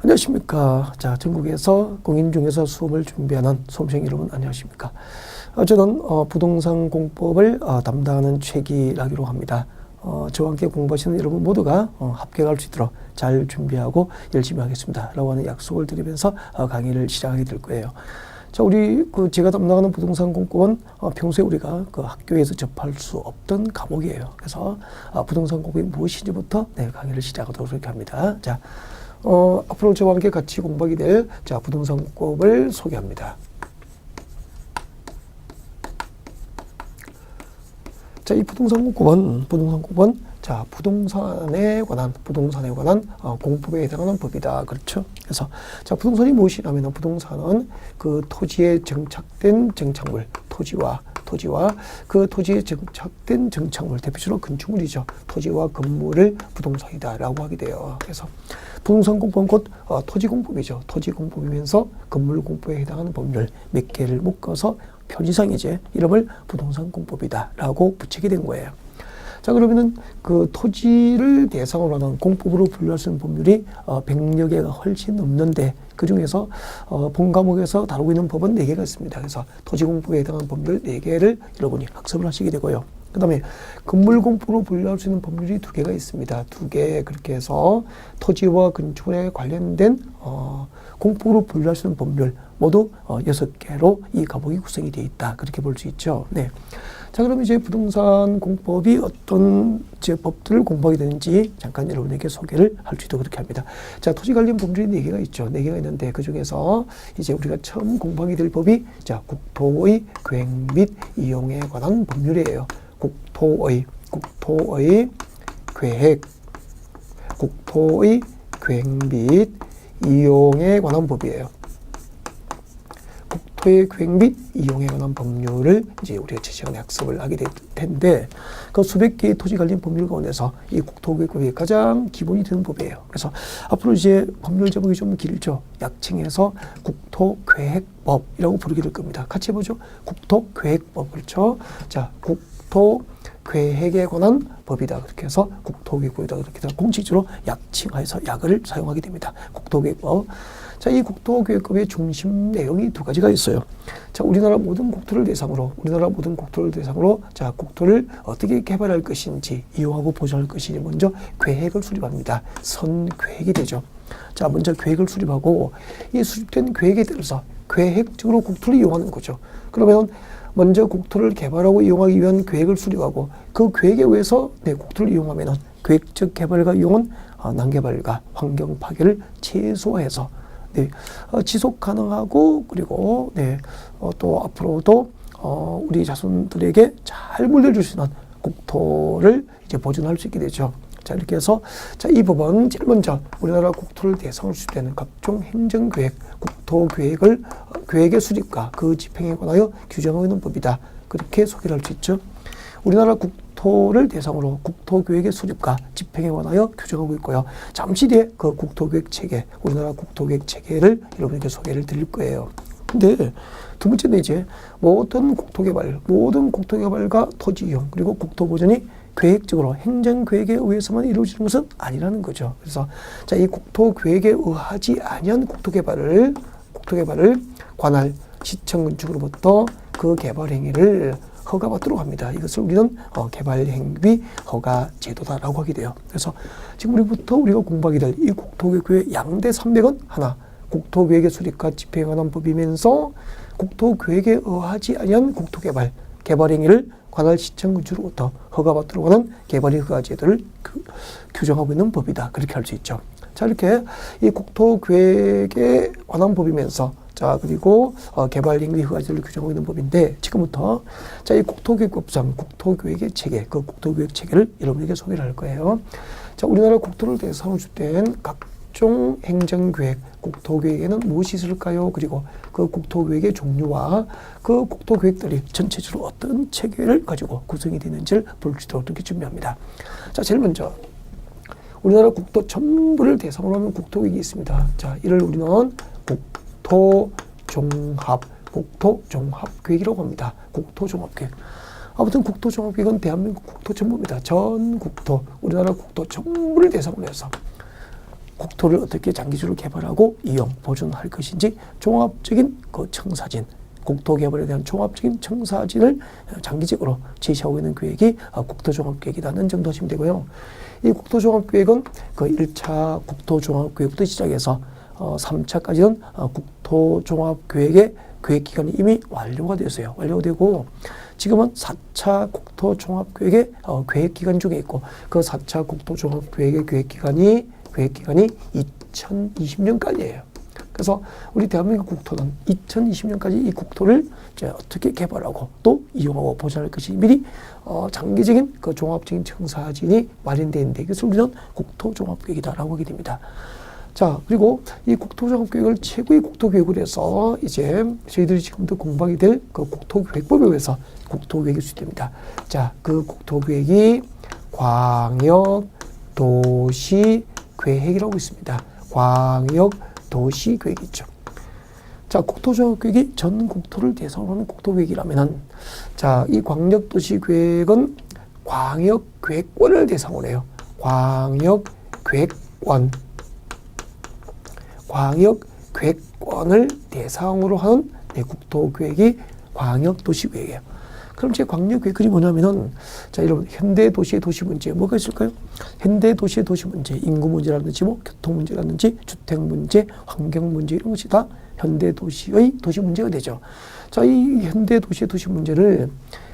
안녕하십니까. 자, 전국에서 공인 중개사 수업을 준비하는 수험생 여러분 안녕하십니까. 저는 부동산 공법을 담당하는 최기락이라고 합니다. 저와 함께 공부하시는 여러분 모두가 합격할 수 있도록 잘 준비하고 열심히 하겠습니다 라고 하는 약속을 드리면서 강의를 시작하게 될 거예요. 자, 제가 담당하는 부동산 공법은 평소에 우리가 학교에서 접할 수 없던 과목이에요. 그래서 부동산 공법이 무엇인지부터 강의를 시작하도록 그렇게 합니다. 자, 앞으로 저와 함께 같이 공부하게 될 부동산 공법을 소개합니다. 자, 이 부동산 공법은 부동산에 관한 공법에 해당하는 법이다. 그렇죠? 그래서 자, 부동산이 무엇이냐면 부동산은 그 토지에 정착된 정착물, 토지와 그 토지에 정착된 정착물, 대표적으로 건축물이죠. 토지와 건물을 부동산이다라고 하게 돼요. 그래서 부동산 공법은 곧 토지 공법이죠. 토지 공법이면서 건물 공법에 해당하는 법률 몇 개를 묶어서 편의상 이제 이름을 부동산 공법이다라고 붙이게 된 거예요. 자, 그러면은 그 토지를 대상으로 하는 공법으로 분류할 수 있는 법률이 100여 개가 훨씬 넘는데 그 중에서 본 과목에서 다루고 있는 법은 4개가 있습니다. 그래서 토지 공법에 해당하는 법률 4개를 여러분이 학습을 하시게 되고요. 그 다음에 건물 공법으로 분류할 수 있는 법률이 2개가 있습니다. 2개, 그렇게 해서 토지와 건축에 관련된 공법으로 분류할 수 있는 법률 모두 6개로 이 과목이 구성이 되어 있다. 그렇게 볼 수 있죠. 네. 자, 그럼 이제 부동산 공법이 어떤 법들을 공부하게 되는지 잠깐 여러분에게 소개를 할 수 있도록 그렇게 합니다. 자, 토지 관련 법률이 4개가 있죠. 4개가 있는데 그 중에서 이제 우리가 처음 공부하게 될 법이 자, 국토의 계획 및 이용에 관한 법률이에요. 국토의 계획 및 이용에 관한 법이에요. 국토의 계획 및 이용에 관한 법률을 이제 우리가 제 시간에 학습을 하게 될 텐데 그 수백 개의 토지 관련 법률 가운데서 이 국토계획법이 가장 기본이 되는 법이에요. 그래서 앞으로 이제 법률 제목이 좀 길죠. 약칭해서 국토계획법이라고 부르게 될 겁니다. 같이 해보죠. 국토계획법. 그렇죠? 자, 국토계획에 관한 법이다. 그렇게 해서 국토계획법이다. 그렇게 해서 공식적으로 약칭해서 약을 사용하게 됩니다. 국토계획법. 자, 이 국토계획법의 중심 내용이 2가지가 있어요. 자, 우리나라 모든 국토를 대상으로, 자, 국토를 어떻게 개발할 것인지, 이용하고 보존할 것인지 먼저 계획을 수립합니다. 선계획이 되죠. 자, 먼저 계획을 수립하고, 이 수립된 계획에 따라서 계획적으로 국토를 이용하는 거죠. 그러면 먼저 국토를 개발하고 이용하기 위한 계획을 수립하고, 그 계획에 의해서 국토를 이용하면은 계획적 개발과 이용은 난개발과 환경 파괴를 최소화해서 지속 가능하고 그리고 또 앞으로도 우리 자손들에게 잘 물려줄 수 있는 국토를 이제 보존할 수 있게 되죠. 자, 이렇게 해서 자, 이 법은 제일 먼저 우리나라 국토를 대상으로 수립되는 각종 행정계획, 계획의 수립과 그 집행에 관하여 규정하고 있는 법이다. 그렇게 소개를 할 수 있죠. 우리나라 국토를 대상으로 국토계획의 수립과 집행에 관하여 규정하고 있고요. 잠시 뒤에 그 국토계획 체계, 우리나라 국토계획 체계를 여러분에게 소개를 드릴 거예요. 근데 두 번째는 이제 모든 국토개발과 토지 이용 그리고 국토보존이 계획적으로 행정계획에 의해서만 이루어지는 것은 아니라는 거죠. 그래서 자, 이 국토계획에 의하지 아니한 국토개발을 관할 시청 건축으로부터 그 개발 행위를 허가받도록 합니다. 이것을 우리는 개발행위 허가 제도다라고 하게 돼요. 그래서 지금 우리가 공부하게 될 이 국토계획의 양대 300은 하나, 국토계획의 수립과 집행에 관한 법이면서 국토계획에 의하지 아니한 개발행위를 관할 시청 건축으로부터 허가받도록 하는 개발행위 허가 제도를 규정하고 있는 법이다. 그렇게 할 수 있죠. 자, 이렇게 이 국토계획에 관한 법이면서 자, 그리고 개발행위 허가제를 규정하고 있는 법인데 지금부터 자, 이 국토계획법상 국토계획의 체계, 그 국토계획 체계를 여러분에게 소개를 할 거예요. 자, 우리나라 국토를 대상으로 수립된 각종 행정계획, 국토계획에는 무엇이 있을까요? 그리고 그 국토계획의 종류와 그 국토계획들이 전체적으로 어떤 체계를 가지고 구성이 되는지를 볼 수 있도록 이렇게 준비합니다. 자, 제일 먼저 우리나라 국토 전부를 대상으로 하는 국토계획이 있습니다. 자, 이를 우리는 국토종합계획이라고 합니다. 국토종합계획. 아무튼 국토종합계획은 대한민국 국토 전부입니다. 전 국토, 우리나라 국토 전부를 대상으로 해서 국토를 어떻게 장기적으로 개발하고 이용, 보존할 것인지 종합적인 그 청사진, 국토 개발에 대한 종합적인 청사진을 장기적으로 제시하고 있는 계획이 국토종합계획이라는 정도 하시면 되고요. 이 국토종합계획은 그 1차 국토종합계획부터 시작해서 3차까지는 국토종합계획의 계획기간이 이미 완료가 됐어요. 완료가 되고 지금은 4차 국토종합계획의 계획기간 중에 있고 그 4차 국토종합계획의 계획기간이 2020년까지예요. 그래서 우리 대한민국 국토는 2020년까지 이 국토를 이제 어떻게 개발하고 또 이용하고 보존할 것이 미리 장기적인 그 종합적인 청사진이 마련되어 있는데 이것을 우리는 국토종합계획이다라고 하게 됩니다. 자, 그리고 이 국토종합계획을 최고의 국토계획으로 해서 이제 저희들이 지금부터 공부하게 될 그 국토계획법에 의해서 국토계획이 수립됩니다. 자, 그 국토계획이 광역도시계획이라고 있습니다. 광역도시계획이죠. 자, 국토종합계획이 전 국토를 대상으로 하는 국토계획이라면은 자, 이 광역도시계획은 광역계획권을 대상으로 해요. 광역계획권을 대상으로 하는 국토계획이 광역도시계획이에요. 그럼 제 광역계획이 뭐냐면은 자, 여러분 현대도시의 도시 문제 뭐가 있을까요? 현대도시의 도시 문제, 인구 문제라든지 뭐 교통 문제라든지 주택 문제, 환경 문제 이런 것이 다 현대도시의 도시 문제가 되죠. 자, 이 현대도시의 도시 문제를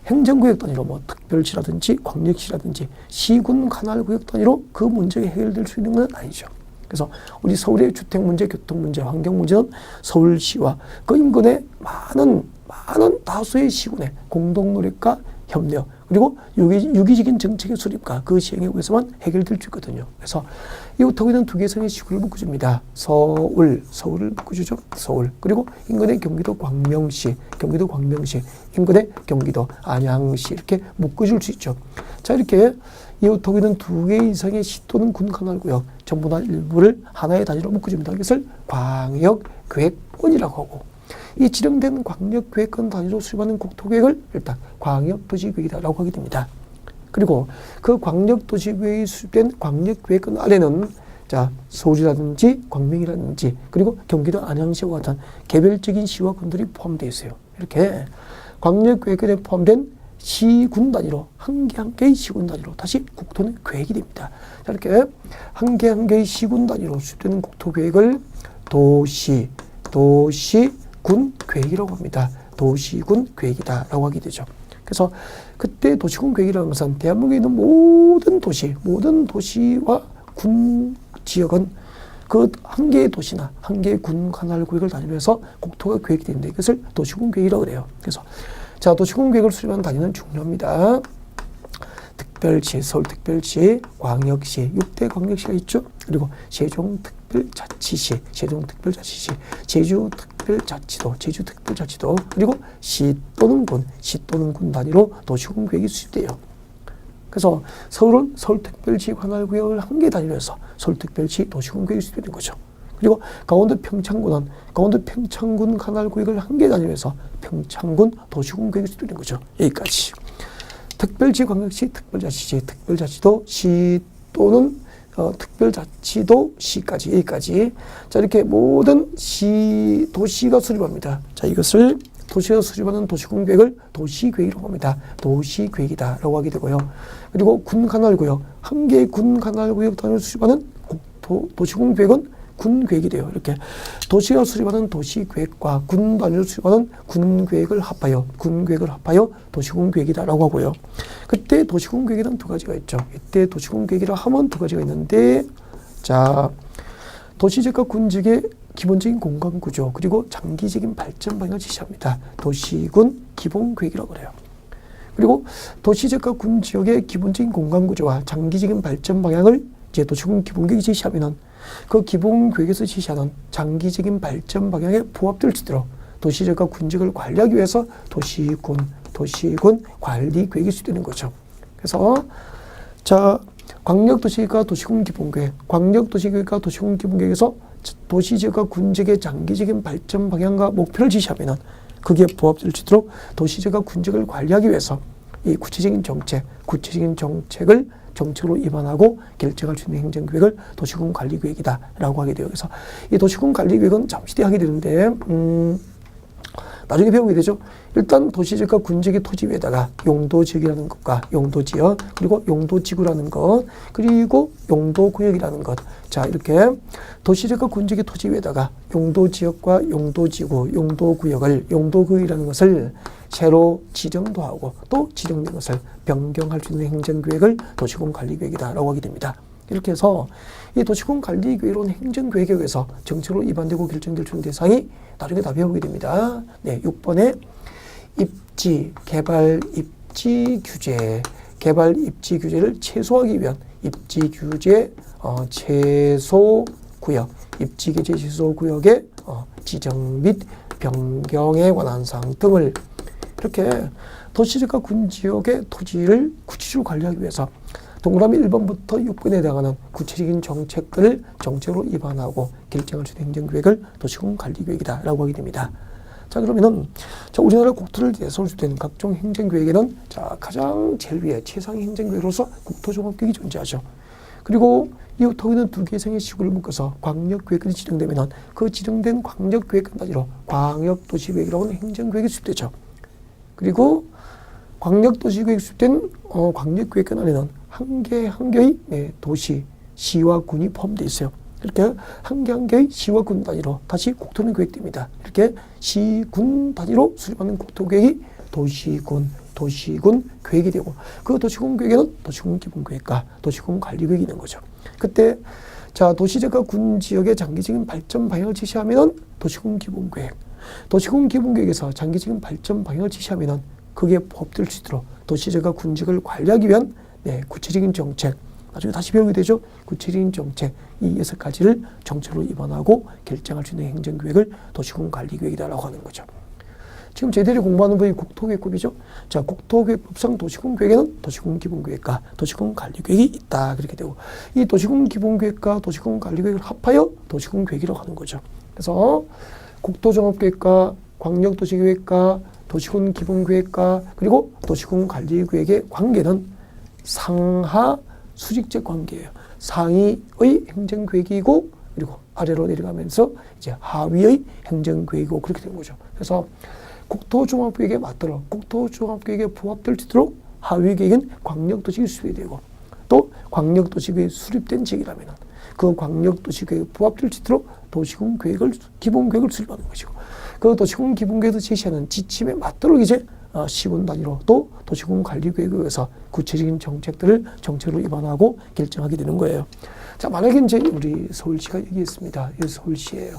행정구역 단위로 뭐 특별시라든지 광역시라든지 시군 관할구역 단위로 그 문제가 해결될 수 있는 건 아니죠. 그래서 우리 서울의 주택 문제, 교통 문제, 환경 문제는 서울시와 그 인근의 많은 다수의 시군의 공동 노력과 협력 그리고 유기적인 정책의 수립과 그 시행에 의해서만 해결될 수 있거든요. 그래서 이웃하고는 두 개의 시군을 묶어줍니다. 서울을 묶어주죠. 서울. 그리고 인근의 경기도 광명시, 인근의 경기도 안양시 이렇게 묶어줄 수 있죠. 자, 이렇게 이웃하고는 두 개 이상의 시 또는 군 관할구역 전부나 일부를 하나의 단위로 묶어줍니다. 이것을 광역계획권이라고 하고 이 지정된 광역계획권 단위로 수립하는 국토계획을 일단 광역도시계획이라고 하게 됩니다. 그리고 그 광역도시계획이 수립된 광역계획권 아래는 자, 서울이라든지 광명이라든지 그리고 경기도 안양시와 같은 개별적인 시와 군들이 포함되어 있어요. 이렇게 광역계획권에 포함된 시군 단위로 한 개의 시군 단위로 다시 국토는 계획이 됩니다. 자, 이렇게 한 개의 시군 단위로 수립되는 국토계획을 도시군 계획이라고 합니다. 도시군 계획이다라고 하게 되죠. 그래서 그때 도시군 계획이라는 것은 대한민국에 있는 모든 도시와 군 지역은 그 한 개의 도시나 한 개의 군 관할구역을 단위로 해서 국토가 계획이 되는데 이것을 도시군 계획이라고 그래요. 그래서 자, 도시군 계획을 수립하는 단위는 중요합니다. 특별시, 서울특별시, 광역시, 6대 광역시가 있죠. 그리고 세종특별자치시, 제주특별자치도, 그리고 시 또는 군 단위로 도시군 계획이 수립돼요. 그래서 서울은 서울특별시 관할구역을 한 개 단위로 해서 서울특별시 도시군 계획이 수립되는 거죠. 그리고 강원도 평창군은 강원도 평창군 관할구역을 한 개 단위로 해서 평창군 도시군 계획이 수립되는 거죠. 여기까지. 특별시, 광역시, 특별자치도, 시 또는 특별자치도 시까지 여기까지. 자, 이렇게 모든 도시가 수립합니다. 자, 이것을 도시가 수립하는 도시군 계획을 도시계획이라고 합니다. 도시계획이다라고 하게 되고요. 그리고 군 관할구역, 한 개의 군 관할구역 단위로 수립하는 도시군 계획은 군 계획이 돼요. 이렇게 도시가 수립하는 도시계획과 군 단위로 수립하는 군 계획을 합하여 도시군 계획이다라고 하고요. 그때 도시군 계획에는 두 가지가 있죠. 이때 도시군 계획이라 하면 두 가지가 있는데, 자, 도시적과 군지역의 기본적인 공간 구조 그리고 장기적인 발전 방향을 제시합니다. 도시군 기본 계획이라고 그래요. 그리고 도시적과 군지역의 기본적인 공간 구조와 장기적인 발전 방향을 이제 도시군 기본 계획이 제시하면은 그 기본 계획에서 제시하는 장기적인 발전 방향에 부합될 수 있도록 도시적과 군지역을 관리하기 위해서 도시군 관리 계획이 수립되는 거죠. 그래서 자, 광역도시계획과 도시군 기본계획, 광역도시계획과 도시군 기본계획에서 도시지역과 군지역의 장기적인 발전 방향과 목표를 제시하면은 그게 부합될 수 있도록 도시지역과 군지역을 관리하기 위해서 이 구체적인 정책을 정책으로 입안하고 결정할 수 있는 행정계획을 도시군관리계획이다라고 하게 돼요. 그래서 이 도시군관리계획은 잠시 뒤에 하게 되는데 나중에 배우게 되죠. 일단 도시지역과 군지역의 토지 위에다가 용도지역이라는 것과 용도지역, 그리고 용도지구라는 것, 그리고 용도구역이라는 것. 자, 이렇게 도시지역과 군지역의 토지 위에다가 용도지역과 용도지구, 용도구역이라는 것을 새로 지정도 하고 또 지정된 것을 변경할 수 있는 행정계획을 도시군관리계획이다라고 하게 됩니다. 이렇게 해서 이 도시군관리계획으로는 행정계획에 의해서 정책으로 입안되고 결정될 수 있는 대상이 나중에 다 배우게 됩니다. 네, 6번에 개발 입지 규제를 최소화하기 위한 입지 규제 최소 구역, 입지 규제 최소 구역의 지정 및 변경에 관한 사항 등을 이렇게 도시지역과 군지역의 토지를 구체적으로 관리하기 위해서 동그라미 1번부터 6번에 해당하는 구체적인 정책들을 정책으로 입안하고 결정할 수 있는 행정계획을 도시군관리계획이다라고 하게 됩니다. 자, 그러면은 우리나라 국토를 대설되는 각종 행정계획에는 가장 제일 위에 최상위 행정계획으로서 국토종합계획이 존재하죠. 그리고 이후터는 두 개 이상의 시구를 묶어서 광역계획이 지정되면은 그 지정된 광역계획 단위로 광역도시계획이라고 하는 행정계획이 수립되죠. 그리고 광역도시계획이 수립된 광역계획 안에는 한 개의 도시, 시와 군이 포함되어 있어요. 이렇게 한 개의 시와 군 단위로 다시 국토는 계획됩니다. 이렇게 시, 군 단위로 수립하는 국토계획이 도시군 계획이 되고 그 도시군 계획에는 도시군 기본계획과 도시군 관리계획이 있는 거죠. 그때 도시지역과 군 지역의 장기적인 발전 방향을 제시하면은 도시군 기본계획, 도시군 기본계획에서 장기적인 발전 방향을 제시하면은 그게 포함될 수 있도록 도시지역과 군 지역을 관리하기 위한 구체적인 정책, 나중에 다시 배우게 되죠. 구체적인 정책, 이 6가지를 정책으로 입안하고 결정할 수 있는 행정계획을 도시군관리계획이다라고 하는 거죠. 지금 저희들이 공부하는 법이 국토계획법이죠. 자, 국토계획법상 도시군계획에는 도시군기본계획과 도시군관리계획이 있다. 그렇게 되고 이 도시군기본계획과 도시군관리계획을 합하여 도시군계획이라고 하는 거죠. 그래서 국토종합계획과 광역도시계획과 도시군기본계획과 그리고 도시군관리계획의 관계는 상하 수직적 관계예요. 상위의 행정계획이고 그리고 아래로 내려가면서 이제 하위의 행정계획이고 그렇게 되는 거죠. 그래서 국토종합계획에 맞도록 국토종합계획에 부합될 수 있도록 하위 계획은 광역도시계획이 수립이 되고 또 광역도시계획이 수립된 지역이라면 그 광역도시계획에 부합될 수 있도록 도시군 계획을 기본계획을 수립하는 것이고 그 도시군 기본계획에서 제시하는 지침에 맞도록 이제 시군 단위로 또 도시군 관리계획에 의해서 구체적인 정책들을 정책으로 입안하고 결정하게 되는 거예요. 자, 만약에 이제 우리 서울시가 여기 있습니다. 여기 서울시예요.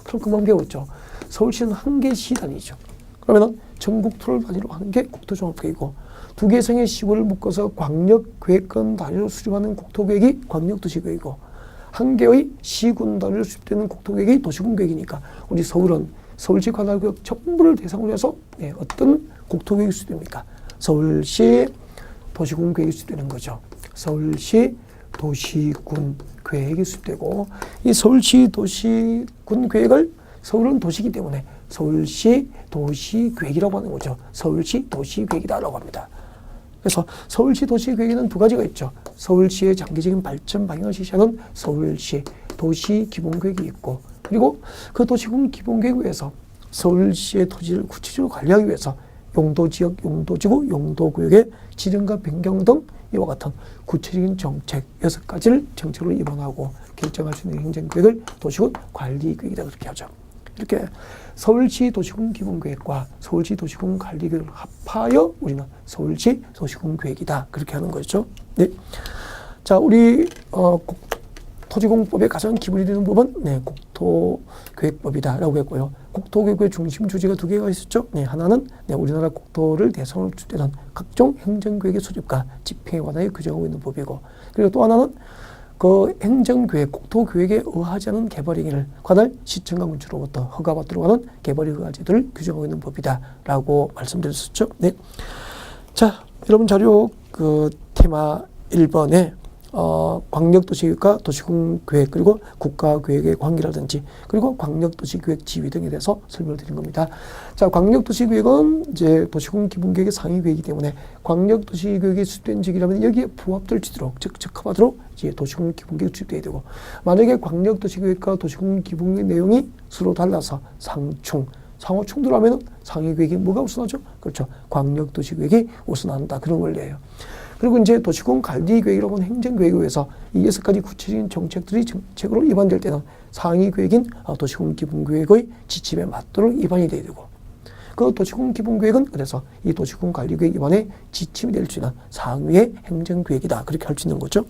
그럼 금방 배웠죠. 서울시는 한 개 시 단위죠. 그러면은 전국 토를 단위로 하는 게 국토종합계획이고 두 개 이상의 시구를 묶어서 광역계획권 단위로 수립하는 국토계획이 광역도시계획이고 한 개의 시군 단위로 수립되는 국토계획이 도시군계획이니까 우리 서울은 서울시 관할구역 전부를 대상으로 해서 어떤 국토계획이 수립됩니까? 서울시 도시군 계획이 수립되는 거죠. 서울시 도시군 계획이 수립되고 이 서울시 도시군 계획을 서울은 도시이기 때문에 서울시 도시계획이라고 하는 거죠. 서울시 도시계획이다라고 합니다. 그래서 서울시 도시계획에는 두 가지가 있죠. 서울시의 장기적인 발전 방향을 제시하는 서울시 도시기본계획이 있고 그리고 그 도시군 기본계획에 의해서 서울시의 토지를 구체적으로 관리하기 위해서 용도지역, 용도지구, 용도구역의 지정과 변경 등 이와 같은 구체적인 정책 6가지를 정책으로 입안하고 결정할 수 있는 행정계획을 도시군 관리계획이다 그렇게 하죠. 이렇게 서울시 도시군 기본계획과 서울시 도시군 관리계획을 합하여 우리는 서울시 도시군 계획이다 그렇게 하는 거죠. 네. 자, 우리 토지공법의 가장 기본이 되는 법은 국토계획법이다라고 했고요. 국토계획의 중심 주제가 두 개가 있었죠. 하나는 우리나라 국토를 대상으로 주되는 각종 행정계획의 수립과 집행에 관하여 규정하고 있는 법이고, 그리고 또 하나는 그 행정계획, 국토계획에 의하지 않은 개발행위를 관할 시청과 군주로부터 허가받도록 하는 개발의 허가제도를 규정하고 있는 법이다라고 말씀드렸었죠. 네. 자, 여러분 자료 테마 1번에 광역도시계획과 도시군계획 그리고 국가계획의 관계라든지 그리고 광역도시계획 지휘 등에 대해서 설명을 드린 겁니다. 자, 광역도시계획은 이제 도시군 기본계획의 상위 계획이기 때문에 광역도시계획이 수립된 지역이라면 여기에 부합될 지도록 즉 적합하도록 이제 도시군 기본계획이 수립돼야 되고 만약에 광역도시계획과 도시군 기본계획 내용이 서로 달라서 상호 충돌하면 상위 계획이 뭐가 우선하죠? 그렇죠. 광역도시계획이 우선한다. 그런 원리예요. 그리고 이제 도시군 관리 계획이라고 하는 행정계획에 의해서 이 6가지 구체적인 정책들이 정책으로 입안될 때는 상위 계획인 도시군 기본계획의 지침에 맞도록 입안이 돼야 되고 그 도시군 기본계획은 그래서 이 도시군 관리 계획 입안에 지침이 될 수 있는 상위의 행정계획이다. 그렇게 할 수 있는 거죠.